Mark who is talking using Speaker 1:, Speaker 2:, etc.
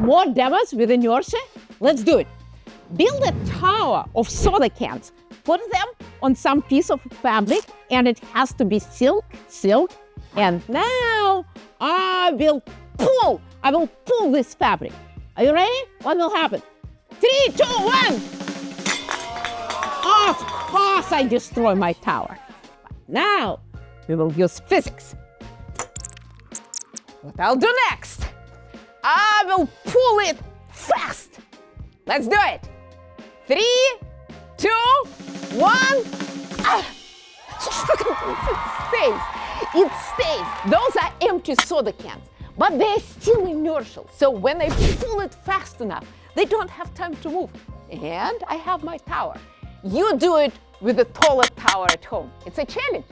Speaker 1: More demos with inertia? Let's do it. Build a tower of soda cans. Put them on some piece of fabric, and it has to be silk. And now I will pull this fabric. Are you ready? What will happen? 3, 2, 1. Of course I destroy my tower. But now we will use physics. What I'll do next? I will pull it fast. Let's do it. 3, 2, 1. It stays. Those are empty soda cans, but they're still inertial. So when I pull it fast enough, they don't have time to move. And I have my tower. You do it with a taller tower at home. It's a challenge.